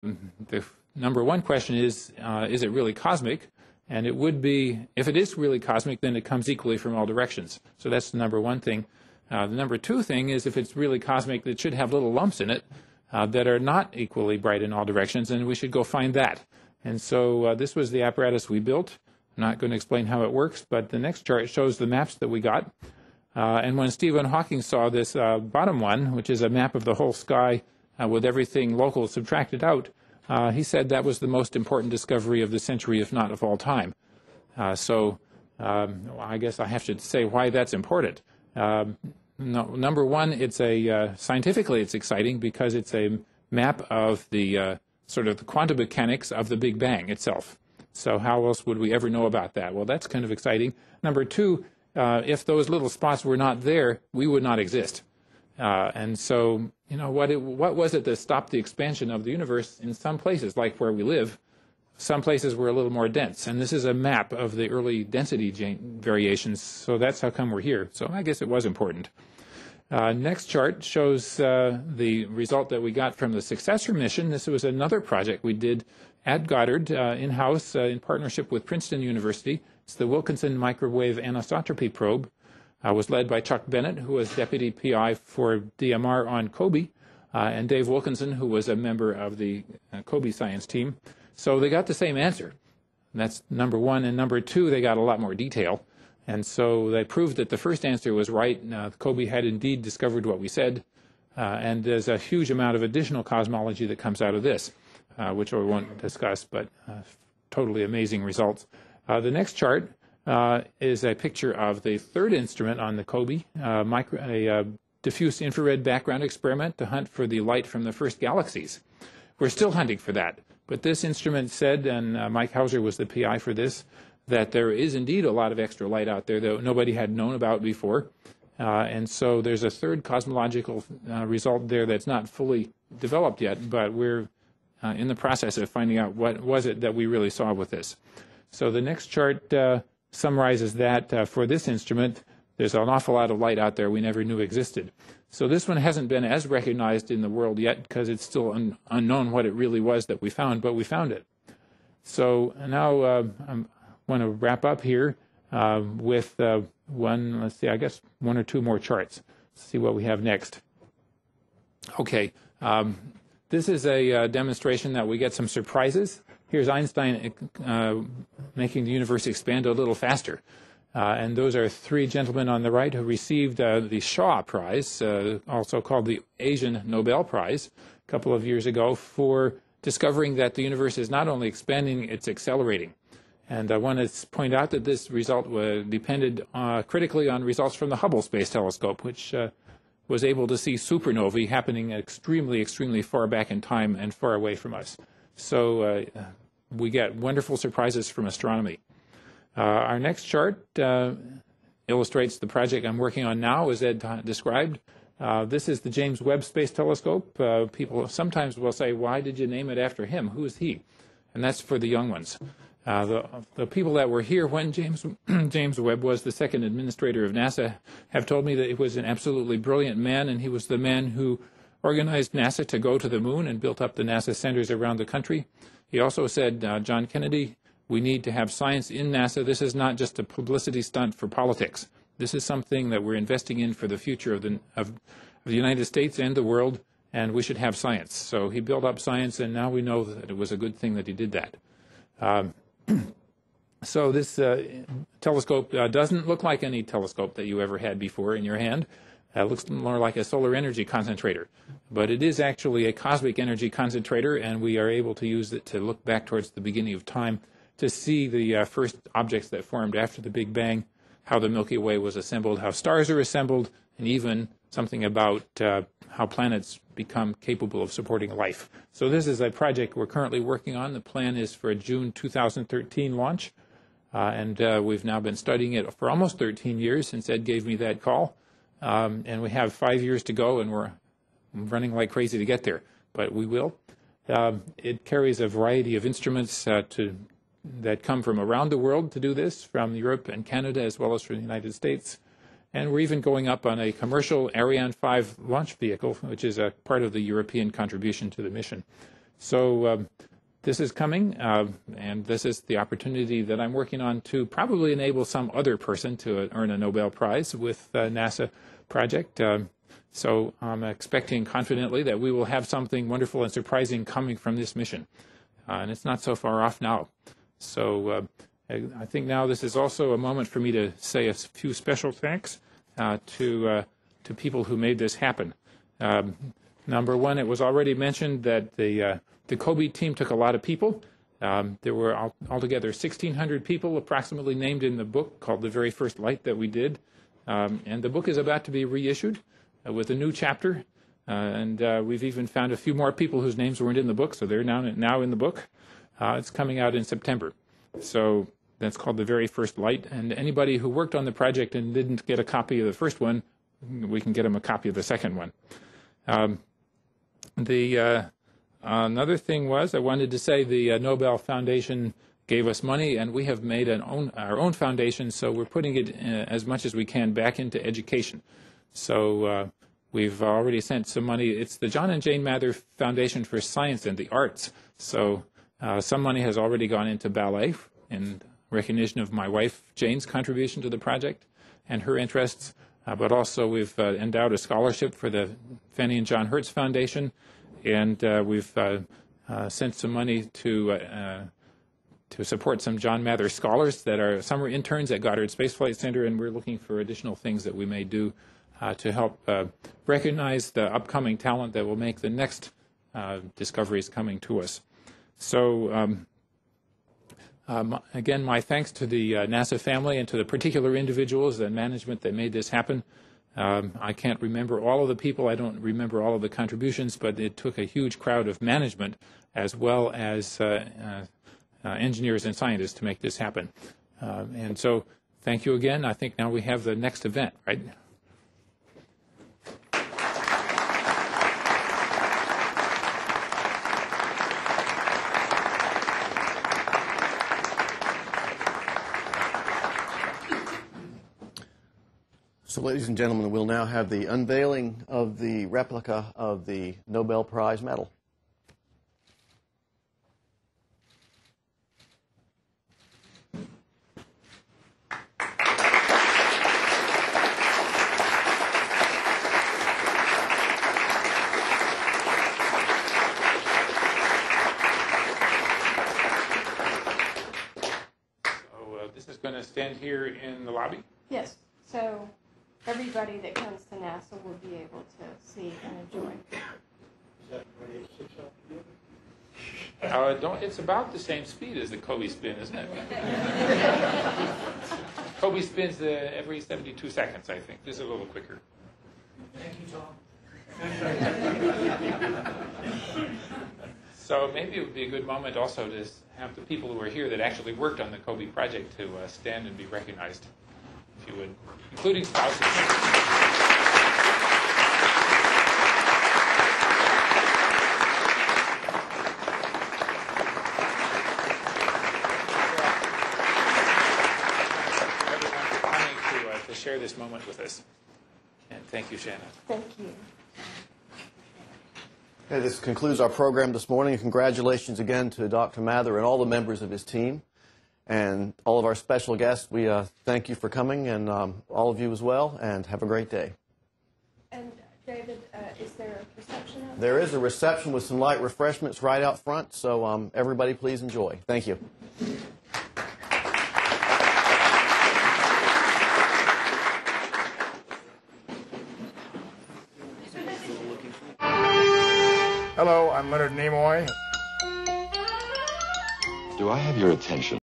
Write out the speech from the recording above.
the number one question is it really cosmic? And it would be, if it is really cosmic, then it comes equally from all directions. So that's the number one thing. The number two thing is if it's really cosmic, it should have little lumps in it that are not equally bright in all directions, and we should go find that. And so this was the apparatus we built. I'm not going to explain how it works, but the next chart shows the maps that we got. And when Stephen Hawking saw this bottom one, which is a map of the whole sky with everything local subtracted out, he said that was the most important discovery of the century, if not of all time. So I guess I have to say why that's important. Number one, it's scientifically it's exciting because it's a map of the sort of the quantum mechanics of the Big Bang itself. So how else would we ever know about that? Well, that's kind of exciting. Number two, if those little spots were not there, we would not exist. And so, you know, what was it that stopped the expansion of the universe in some places, like where we live? Some places were a little more dense, and this is a map of the early density variations, so that's how come we're here. So I guess it was important. Next chart shows the result that we got from the successor mission. This was another project we did at Goddard in-house in partnership with Princeton University. It's the Wilkinson Microwave Anisotropy Probe. Was led by Chuck Bennett, who was deputy PI for DMR on COBE, and Dave Wilkinson, who was a member of the COBE science team. So they got the same answer. That's number one. And number two, they got a lot more detail. And so they proved that the first answer was right. COBE had indeed discovered what we said. And there's a huge amount of additional cosmology that comes out of this, which we won't discuss, but totally amazing results. The next chart is a picture of the third instrument on the COBE, a diffuse infrared background experiment to hunt for the light from the first galaxies. We're still hunting for that. But this instrument said, and Mike Hauser was the PI for this, that there is indeed a lot of extra light out there that nobody had known about before. And so there's a third cosmological result there that's not fully developed yet, but we're in the process of finding out what was it that we really saw with this. So the next chart summarizes that for this instrument. There's an awful lot of light out there we never knew existed. So this one hasn't been as recognized in the world yet because it's still unknown what it really was that we found, but we found it. So now I want to wrap up here with let's see, I guess one or two more charts. Let's see what we have next. Okay, this is a demonstration that we get some surprises. Here's Einstein making the universe expand a little faster. And those are three gentlemen on the right who received the Shaw Prize, also called the Asian Nobel Prize, a couple of years ago for discovering that the universe is not only expanding, it's accelerating. And I want to point out that this result depended critically on results from the Hubble Space Telescope, which was able to see supernovae happening extremely, extremely far back in time and far away from us. So we get wonderful surprises from astronomy. Our next chart illustrates the project I'm working on now, as Ed described. This is the James Webb Space Telescope. People sometimes will say, why did you name it after him? Who is he? And that's for the young ones. The people that were here when James Webb was the second administrator of NASA have told me that he was an absolutely brilliant man, and he was the man who organized NASA to go to the moon and built up the NASA centers around the country. He also said, John Kennedy, we need to have science in NASA. This is not just a publicity stunt for politics. This is something that we're investing in for the future of the United States and the world, and we should have science. So he built up science, and now we know that it was a good thing that he did that. So this telescope doesn't look like any telescope that you ever had before in your hand. It looks more like a solar energy concentrator. But it is actually a cosmic energy concentrator, and we are able to use it to look back towards the beginning of time to see the first objects that formed after the Big Bang, how the Milky Way was assembled, how stars are assembled, and even something about how planets become capable of supporting life. So this is a project we're currently working on. The plan is for a June 2013 launch, and we've now been studying it for almost 13 years since Ed gave me that call. And we have 5 years to go, and we're running like crazy to get there, but we will. It carries a variety of instruments that come from around the world to do this, from Europe and Canada as well as from the United States. And we're even going up on a commercial Ariane 5 launch vehicle, which is a part of the European contribution to the mission. So this is coming, and this is the opportunity that I'm working on to probably enable some other person to earn a Nobel Prize with the NASA project. So I'm expecting confidently that we will have something wonderful and surprising coming from this mission. And it's not so far off now. So I think now this is also a moment for me to say a few special thanks to people who made this happen. Number one, it was already mentioned that the COBE team took a lot of people. There were altogether 1,600 people approximately named in the book called The Very First Light that we did. And the book is about to be reissued with a new chapter. And we've even found a few more people whose names weren't in the book, so they're now in the book. It's coming out in September. So that's called The Very First Light. And anybody who worked on the project and didn't get a copy of the first one, we can get them a copy of the second one. Another thing was, I wanted to say the Nobel Foundation gave us money, and we have made our own foundation, so we're putting it as much as we can back into education. So we've already sent some money. It's the John and Jane Mather Foundation for Science and the Arts. So some money has already gone into ballet in recognition of my wife Jane's contribution to the project and her interests. But also we've endowed a scholarship for the Fanny and John Hertz Foundation, and we've sent some money to support some John Mather scholars that are summer interns at Goddard Space Flight Center, and we're looking for additional things that we may do to help recognize the upcoming talent that will make the next discoveries coming to us. So again, my thanks to the NASA family and to the particular individuals and management that made this happen. I can't remember all of the people. I don't remember all of the contributions, but it took a huge crowd of management as well as engineers and scientists to make this happen. And so thank you again. I think now we have the next event, right? So, ladies and gentlemen, we'll now have the unveiling of the replica of the Nobel Prize medal. So this is going to stand here in the lobby? Yes. So everybody that comes to NASA will be able to see and enjoy. It's about the same speed as the COBE spin, isn't it? COBE spins every 72 seconds, I think. This is a little quicker. Thank you, Tom. So maybe it would be a good moment also to have the people who are here that actually worked on the COBE project to stand and be recognized, if you would, including spouses. Everyone for coming to share this moment with us. And thank you, Shannon. Thank you. Okay, this concludes our program this morning. Congratulations again to Dr. Mather and all the members of his team. And all of our special guests, we thank you for coming, and all of you as well, and have a great day. And David, is there a reception out there? There is a reception with some light refreshments right out front, so everybody please enjoy. Thank you. Hello, I'm Leonard Nimoy. Do I have your attention?